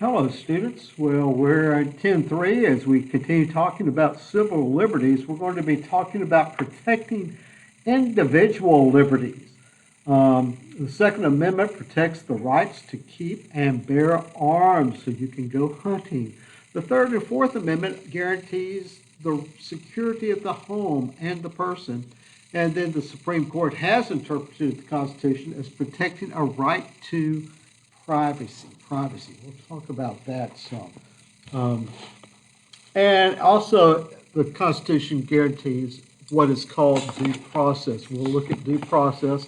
Hello, students. Well, we're at 10.3 as we continue talking about civil liberties. We're going to be talking about protecting individual liberties. The Second Amendment protects the rights to keep and bear arms so you can go hunting. The Third and Fourth Amendment guarantees the security of the home and the person. And then the Supreme Court has interpreted the Constitution as protecting a right to privacy. We'll talk about that some. Um, and also, the Constitution guarantees what is called due process. We'll look at due process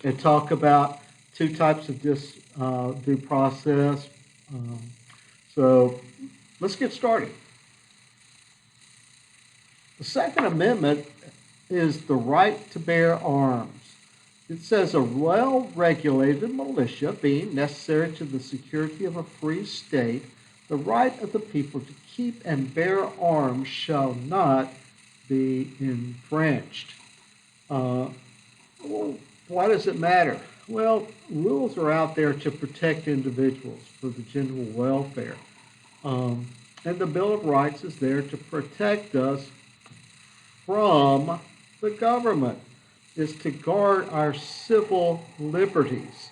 and talk about two types of due process. Um, so let's get started. The Second Amendment is the right to bear arms. It says a well-regulated militia being necessary to the security of a free state, the right of the people to keep and bear arms shall not be infringed. Well, why does it matter? Well, rules are out there to protect individuals for the general welfare. And the Bill of Rights is there to protect us from the government, is to guard our civil liberties.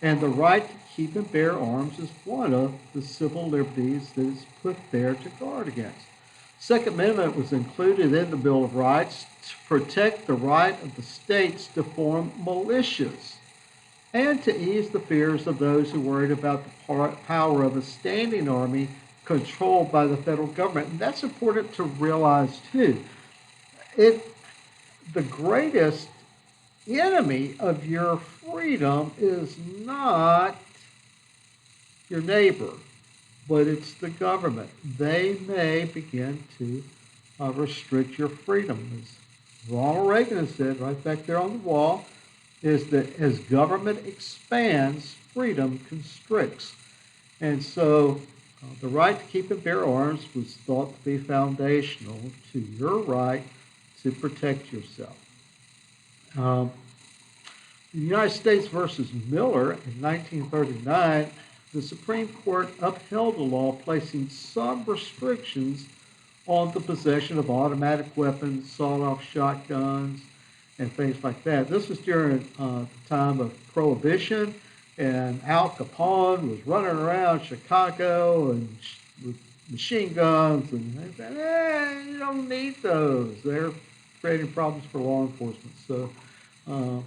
And the right to keep and bear arms is one of the civil liberties that is put there to guard against. Second Amendment was included in the Bill of Rights to protect the right of the states to form militias and to ease the fears of those who worried about the power of a standing army controlled by the federal government. And that's important to realize too. The greatest enemy of your freedom is not your neighbor, but it's the government. They may begin to restrict your freedom. As Ronald Reagan has said right back there on the wall, is that as government expands, freedom constricts. And so the right to keep and bear arms was thought to be foundational to your right to protect yourself. The United States versus Miller in 1939, the Supreme Court upheld a law placing some restrictions on the possession of automatic weapons, sawed-off shotguns, and things like that. This was during the time of Prohibition, and Al Capone was running around Chicago and with machine guns, and they said, you don't need those. They're creating problems for law enforcement. So the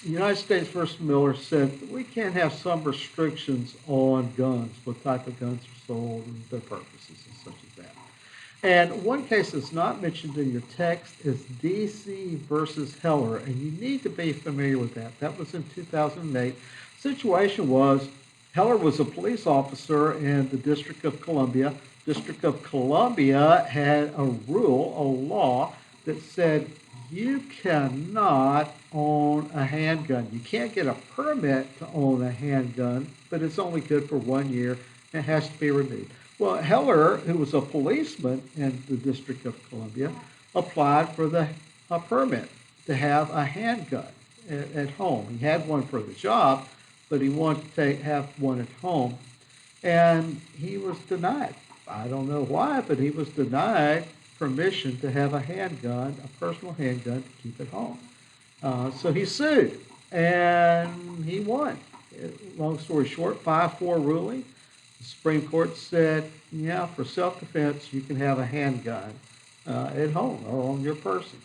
United States versus Miller said that we can't have some restrictions on guns, what type of guns are sold and their purposes and such as that. And one case that's not mentioned in your text is D.C. versus Heller, and you need to be familiar with that. That was in 2008. Situation was Heller was a police officer in the District of Columbia. District of Columbia had a rule, a law, that said you cannot own a handgun. You can't get a permit to own a handgun, but it's only good for 1 year and has to be renewed. Well, Heller, who was a policeman in the District of Columbia, applied for a permit to have a handgun at home. He had one for the job, but he wanted to have one at home, and he was denied. I don't know why, but he was denied permission to have a handgun, a personal handgun, to keep at home. So he sued, and he won. Long story short, 5-4 ruling. The Supreme Court said, yeah, for self-defense, you can have a handgun at home or on your person.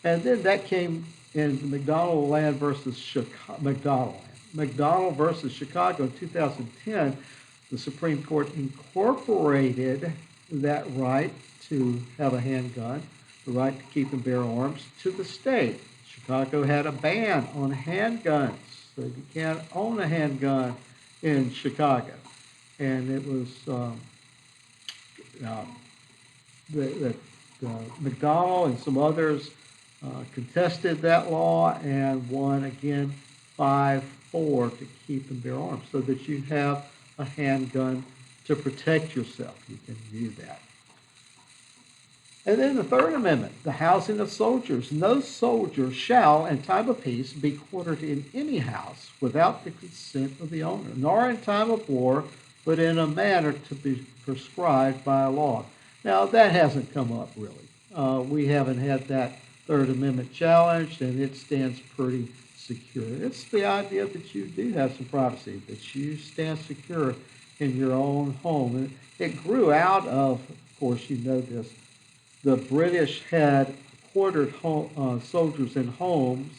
And then that came in McDonald versus Chicago. McDonald versus Chicago in 2010. The Supreme Court incorporated that right to have a handgun, the right to keep and bear arms, to the state. Chicago had a ban on handguns, so you can't own a handgun in Chicago. And it was McDonald and some others contested that law and won again 5-4 to keep and bear arms, so that you have a handgun to protect yourself. You can view that. And then the Third Amendment, the housing of soldiers. No soldier shall, in time of peace, be quartered in any house without the consent of the owner, nor in time of war but in a manner to be prescribed by law. Now, that hasn't come up really. We haven't had that Third Amendment challenged, and it stands pretty secure. It's the idea that you do have some privacy, that you stand secure in your own home. And it grew out of course, you know this, the British had quartered soldiers in homes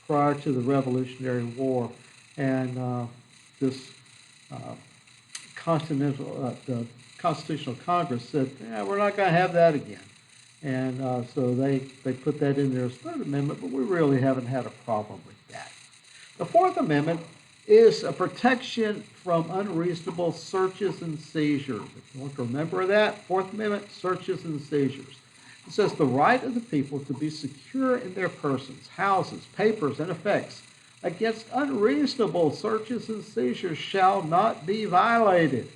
prior to the Revolutionary War, and this uh, the Constitutional Congress said, yeah, we're not going to have that again. And so they put that in there as Third Amendment, but we really haven't had a problem with that. The Fourth Amendment is a protection from unreasonable searches and seizures. If you want to remember that, Fourth Amendment, searches and seizures. It says the right of the people to be secure in their persons, houses, papers, and effects against unreasonable searches and seizures shall not be violated,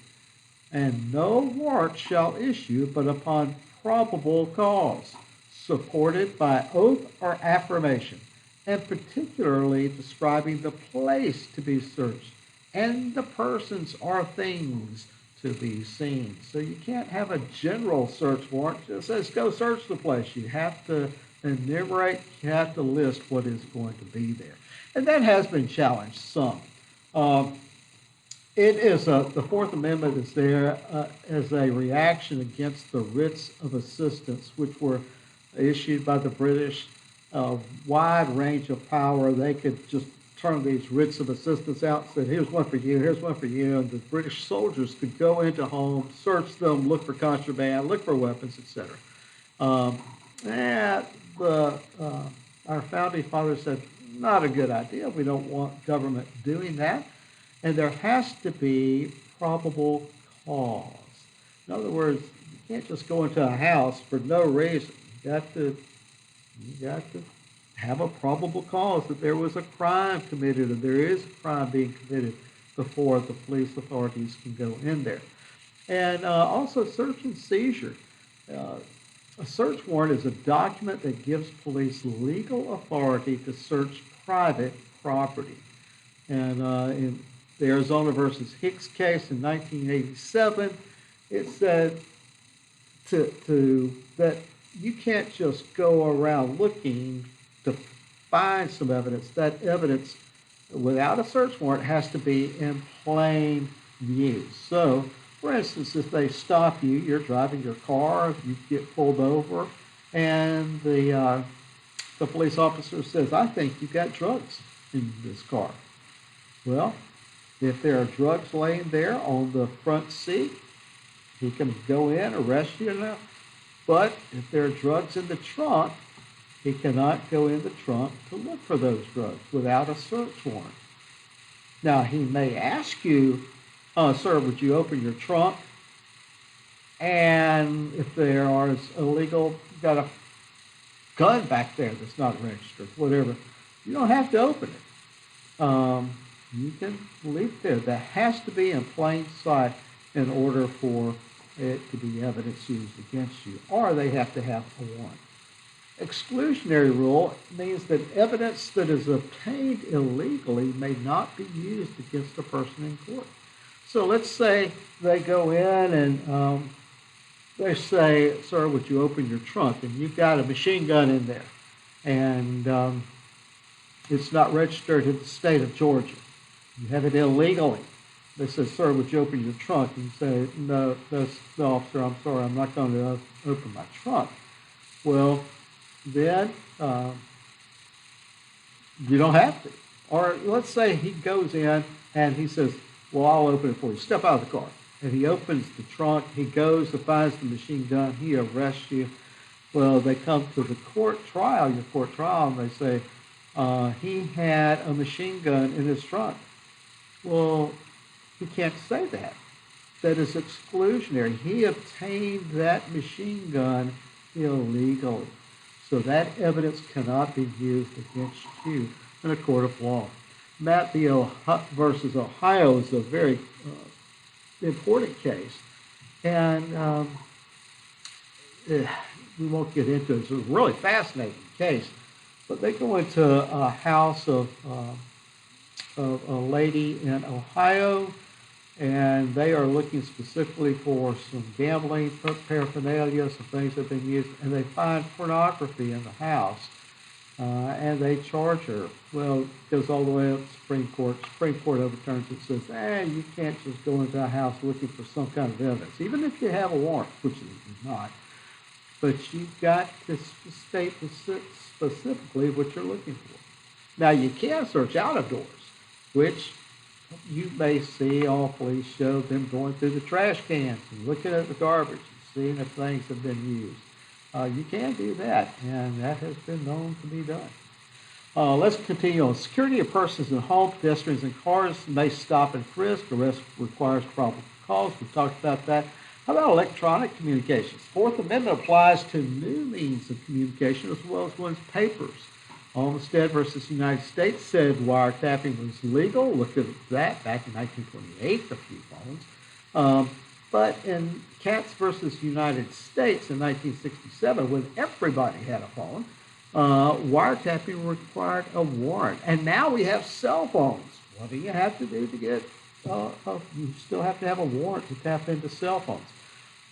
and no warrant shall issue but upon probable cause, supported by oath or affirmation, and particularly describing the place to be searched and the persons or things to be seen. So you can't have a general search warrant that says go search the place. You have to enumerate, you have to list what is going to be there. And that has been challenged some. The Fourth Amendment is there as a reaction against the writs of assistance, which were issued by the British, a wide range of power. They could just turn these writs of assistance out and said, here's one for you, here's one for you. And the British soldiers could go into homes, search them, look for contraband, look for weapons, etc. Our founding fathers said, not a good idea. We don't want government doing that. And there has to be probable cause. In other words, you can't just go into a house for no reason. You got to have a probable cause that there was a crime committed, or there is a crime being committed before the police authorities can go in there. And also search and seizure. A search warrant is a document that gives police legal authority to search private property. And in the Arizona versus Hicks case in 1987, it said that you can't just go around looking to find some evidence. That evidence, without a search warrant, has to be in plain view. So, for instance, if they stop you, you're driving your car, you get pulled over, and the police officer says, I think you've got drugs in this car. Well, if there are drugs laying there on the front seat, he can go in, arrest you now. But if there are drugs in the trunk, he cannot go in the trunk to look for those drugs without a search warrant. Now, he may ask you, sir, would you open your trunk? And if there are illegal, you've got a gun back there that's not registered, whatever, you don't have to open it. You can leave it there. That has to be in plain sight in order for it to be evidence used against you, or they have to have a warrant. Exclusionary rule means that evidence that is obtained illegally may not be used against a person in court. So let's say they go in and they say, sir, would you open your trunk? And you've got a machine gun in there, and it's not registered in the state of Georgia. You have it illegally. They say, sir, would you open your trunk? And you say, no, officer, I'm sorry, I'm not going to open my trunk. Well, then you don't have to. Or let's say he goes in and he says, well, I'll open it for you. Step out of the car. And he opens the trunk. He goes and finds the machine gun. He arrests you. Well, they come to the court trial, your court trial, and they say, he had a machine gun in his trunk. Well, he can't say that. That is exclusionary. He obtained that machine gun illegally. So that evidence cannot be used against you in a court of law. Matt v. versus Ohio is a very important case. And we won't get into it. It's a really fascinating case. But they go into a house of a lady in Ohio. and they are looking specifically for some gambling paraphernalia, some things that have been used, and they find pornography in the house, and they charge her. Well, it goes all the way up to Supreme Court. Supreme Court overturns it, says, you can't just go into a house looking for some kind of evidence, even if you have a warrant, which is not. But you've got to state specifically what you're looking for. Now, you can search out of doors, which you may see all police show them going through the trash cans and looking at the garbage and seeing if things have been used. You can do that, and that has been known to be done. Let's continue on. Security of persons in home, pedestrians, and cars may stop and frisk. Arrest requires probable cause. We talked about that. How about electronic communications? Fourth Amendment applies to new means of communication as well as one's papers. Olmstead versus United States said wiretapping was legal. Look at that back in 1928, a few phones. But in Katz versus United States in 1967, when everybody had a phone, wiretapping required a warrant. And now we have cell phones. What do you have to do to get, you still have to have a warrant to tap into cell phones.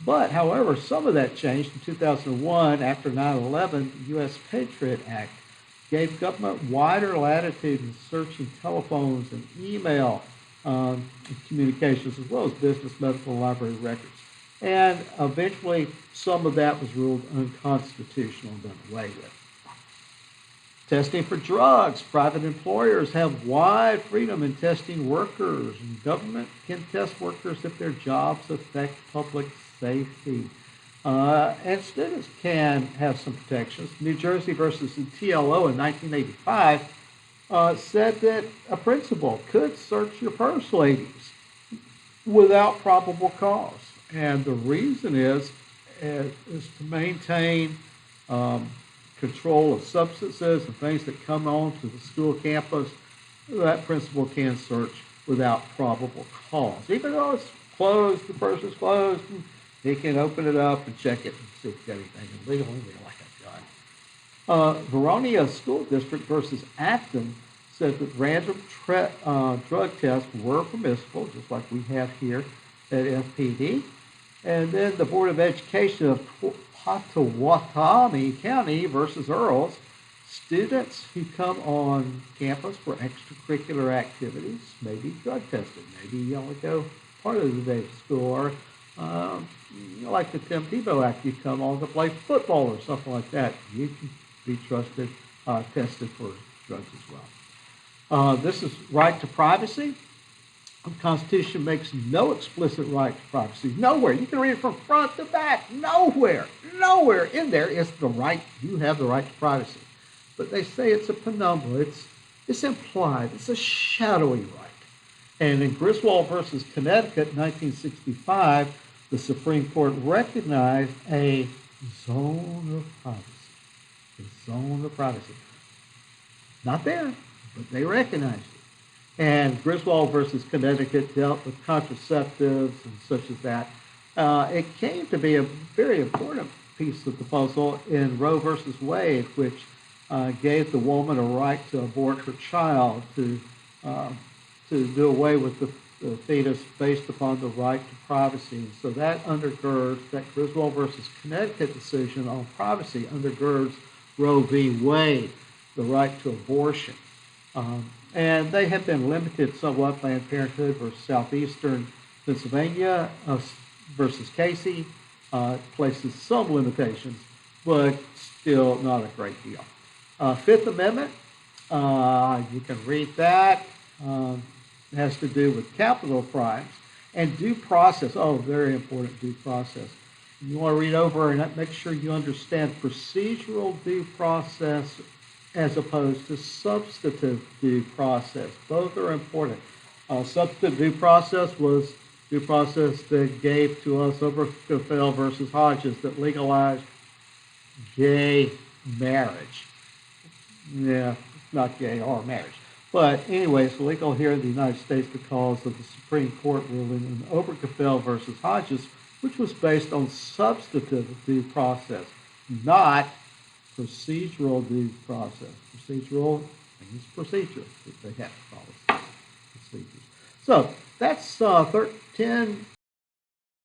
But, however, some of that changed in 2001 after 9/11. The U.S. Patriot Act gave government wider latitude in searching telephones and email communications, as well as business, medical, and library records. And eventually, some of that was ruled unconstitutional and done away with. Testing for drugs. Private employers have wide freedom in testing workers, and government can test workers if their jobs affect public safety. And students can have some protections. New Jersey versus the TLO in 1985 said that a principal could search your purse, ladies, without probable cause. And the reason is to maintain control of substances and things that come onto the school campus. That principal can search without probable cause. Even though it's closed, the purse is closed, he can open it up and check it and see if it's got anything illegal in there, like a gun. Veronia School District versus Acton said that random drug tests were permissible, just like we have here at FPD. And then the Board of Education of Pottawatomie County versus Earls. Students who come on campus for extracurricular activities may be drug tested. Maybe you only go part of the day to school, or like the Tim Tebow Act, you come on to play football or something like that. You can be tested for drugs as well. This is right to privacy. The Constitution makes no explicit right to privacy. Nowhere. You can read it from front to back. Nowhere in there is the right. You have the right to privacy. But they say it's a penumbra. It's implied. It's a shadowy right. And in Griswold versus Connecticut, 1965, the Supreme Court recognized a zone of privacy. A zone of privacy. Not there, but they recognized it. And Griswold versus Connecticut dealt with contraceptives and such as that. It came to be a very important piece of the puzzle in Roe versus Wade, which gave the woman a right to abort her child, to do away with the fetus based upon the right to privacy. So that undergirds, that Griswold versus Connecticut decision on privacy undergirds Roe v. Wade, the right to abortion. And they have been limited somewhat. Planned Parenthood versus Southeastern Pennsylvania versus Casey places some limitations, but still not a great deal. Fifth Amendment, you can read that. It has to do with capital crimes and due process. Oh, very important, due process. You want to read over and make sure you understand procedural due process as opposed to substantive due process. Both are important. Substantive due process was due process that gave to us Obergefell versus Hodges that legalized gay marriage. Yeah, not gay or marriage. But anyway, it's legal here in the United States because of the Supreme Court ruling in Obergefell versus Hodges, which was based on substantive due process, not procedural due process. Procedural means procedure. They have to follow procedures. So That's 10